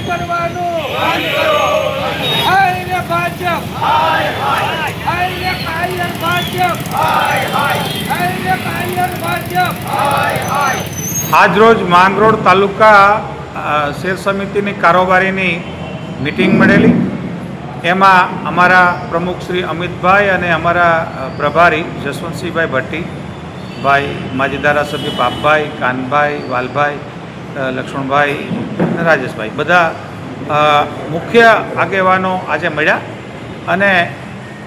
કરવાનું બંધ કરો. હાય રે ભાજપ, હાય રે કાયર ભાજપ, હાય રે કાયર ભાજપ. આજરોજ માંગરોળ તાલુકા શેર સમિતિની કારોબારીની મિટિંગ મળેલી. એમાં અમારા પ્રમુખ શ્રી અમિતભાઈ અને અમારા પ્રભારી જસવંતસિંહભાઈ ભટ્ટી, ભાઈ માજી ધારાસભ્ય બાપભાઈ, કાનભાઈ, વાલભાઈ, લક્ષ્મણભાઈ અને રાજેશભાઈ બધા મુખ્ય આગેવાનો આજે મળ્યા અને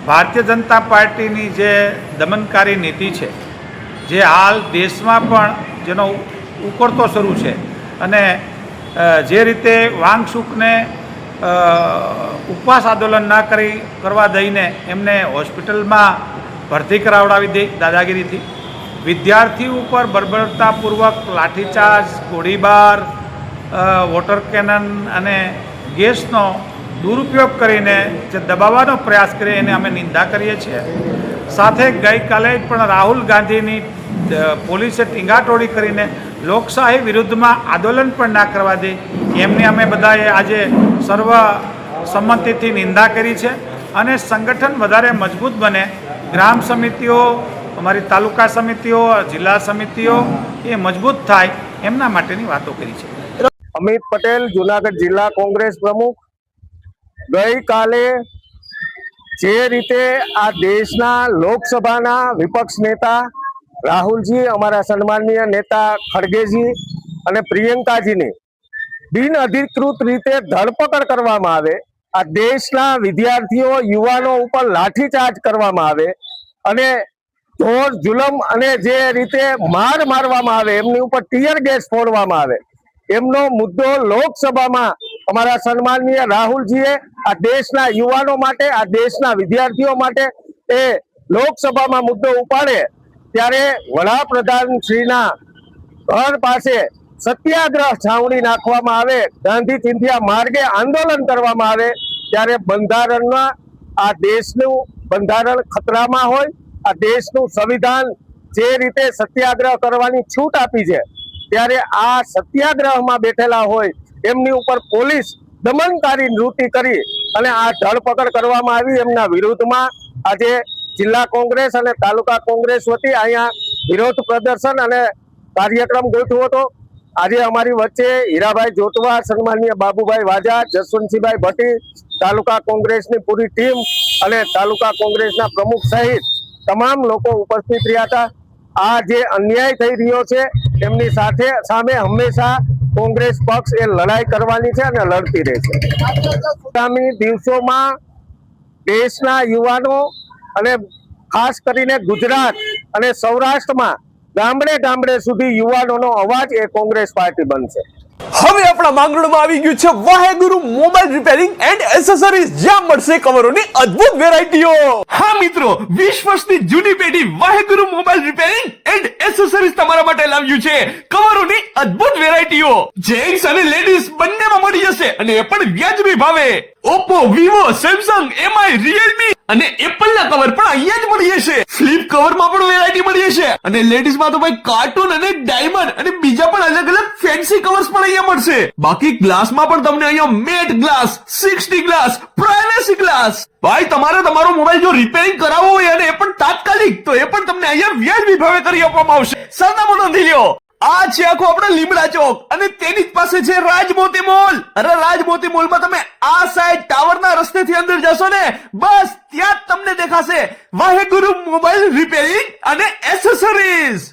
ભારતીય જનતા પાર્ટીની જે દમનકારી નીતિ છે, જે હાલ દેશમાં પણ જેનો ઉકળતો શરૂ છે અને જે રીતે વાંગસુખને ઉપવાસ આંદોલન ના કરવા દઈને એમને હોસ્પિટલમાં ભરતી કરાવડાવી દઈ દાદાગીરીથી, વિદ્યાર્થીઓ ઉપર બર્બરતાપૂર્વક લાઠીચાર્જ, ગોળીબાર, વોટર કેનન અને ગેસનો દુરુપયોગ કરીને જે દબાવવાનો પ્રયાસ કરીએ એને અમે નિંદા કરીએ છીએ. સાથે ગઈકાલે પણ રાહુલ ગાંધીની પોલીસે ટીંગાટોળી કરીને લોકશાહી વિરુદ્ધમાં આંદોલન પણ ના કરવા દે એમની અમે બધાએ આજે સર્વ સંમતિથી નિંદા કરી છે અને સંગઠન વધારે મજબૂત બને, ગ્રામ સમિતિઓ, અમારી તાલુકા સમિતિઓ, જિલ્લા સમિતિઓ એ મજબૂત થાય એમના માટેની વાતો કરી છે. અમિત પટેલ, જુનાગઢ જિલ્લા કોંગ્રેસ પ્રમુખ. ગઈકાલે જે રીતે આ દેશના લોકસભાના વિપક્ષ નેતા રાહુલજી, અમારા સન્માનીય નેતા ખડગેજી અને પ્રિયંકાજીની બિનઅધિકૃત રીતે ધરપકડ કરવામાં આવે, આ દેશના વિદ્યાર્થીઓ, યુવાનો ઉપર લાઠીચાર્જ કરવામાં આવે અને જોર જુલમ અને જે રીતે મારવામાં આવે, એમની ઉપર ટીયર ગેસ ફોડવામાં આવે, એમનો મુદ્દો લોકસભામાં અમારા સન્માનીય રાહુલજીએ આ દેશના યુવાનો માટે, આ દેશના વિદ્યાર્થીઓ માટે એ લોકસભામાં મુદ્દો ઉપાડે ત્યારે વડાપ્રધાન શ્રીના ઘર પાસે સત્યાગ્રહ છાવણી નાખવામાં આવે, ગાંધી ચિંધ્યા માર્ગે આંદોલન કરવામાં આવે ત્યારે બંધારણમાં આ દેશનું બંધારણ ખતરામાં હોય, આ દેશનું સંવિધાન જે રીતે સત્યાગ્રહ કરવાની છૂટ આપી છે ત્યારે આ સત્યાગ્રહમાં બેઠેલા હોય એમની ઉપર પોલીસ દમનકારી વૃત્તિ કરી અને આ ધરપકડ કરવામાં આવી. એમના વિરુદ્ધમાં આજે જિલ્લા કોંગ્રેસ અને તાલુકા કોંગ્રેસ વતી અહીંયા વિરોધ પ્રદર્શન અને કાર્યક્રમ ગોઠવ્યો હતો. આજે અમારી વચ્ચે હીરાભાઈ જોટવા, સન્માનીય બાબુભાઈ વાજા, જસવંતસિંહભાઈ ભટ્ટી, તાલુકા કોંગ્રેસની પૂરી ટીમ અને તાલુકા કોંગ્રેસના પ્રમુખ સહિત તમામ લોકો ઉપસ્થિત રહ્યા હતા. આ જે અન્યાય થઈ રહ્યો છે એમની સામે હંમેશા કોંગ્રેસ પક્ષ એ લડાઈ કરવાની છે અને લડતી રહેશે. આગામી દિવસોમાં દેશના યુવાનો અને ખાસ કરીને ગુજરાત અને સૌરાષ્ટ્રમાં ગામડે ગામડે સુધી યુવાનોનો અવાજ એ કોંગ્રેસ પાર્ટી બનશે. હવે આપણા માંગરોળમાં આવી ગયું છે વાહેગુરુ મોબાઈલ રિપેરિંગ એન્ડ એસેસરીઝ, જ્યાં મળશે કવરોની અદ્ભુત વેરાયટીઓ. હા મિત્રો, 20 વર્ષની જૂની પેઢી વાહેગુરુ મોબાઈલ રિપેરિંગ એન્ડ એસેસરીઝ તમારા માટે લાવ્યું છે કવરોની અદ્ભુત વેરાયટીઓ. જેન્ટ્સ અને લેડીઝ બંનેમાં મળી જશે અને એ પણ વ્યાજબી ભાવે. Oppo, Vivo, Samsung, MI, Realme અને એપલ ના કવર પણ અહીંયા જ મળી જશે. ફ્લિપ કવરમાં પણ વેરાયટી મળી જશે અને લેડીઝમાં તો ભાઈ કાર્ટૂન અને ડાયમંડ અને બીજા પણ અલગ અલગ ફેન્સી કવર્સ પણ અહીંયા મળશે. બાકી ગ્લાસમાં પણ તમને અહીંયા matte glass, 60 glass, privacy glass. ભાઈ તમારે તમારો મોબાઈલ જો રિપેરિંગ કરાવવો હોય અને એ પણ તાત્કાલિક, તો એ પણ તમને અહીંયા વ્યાજબી ભાવે કરી આપવામાં આવશે. સરનામું નોંધી લ્યો. આ છે આખો આપણો લીમડા ચોક અને તેની જ પાસે છે રાજમોતી મોલ. અરે રાજમોતી મોલમાં તમે આ સાઈડ ટાવરના રસ્તેથી અંદર જશો ને, બસ ત્યાં જ તમને દેખાશે વાહેગુરુ મોબાઈલ રિપેરિંગ અને એસેસરીઝ.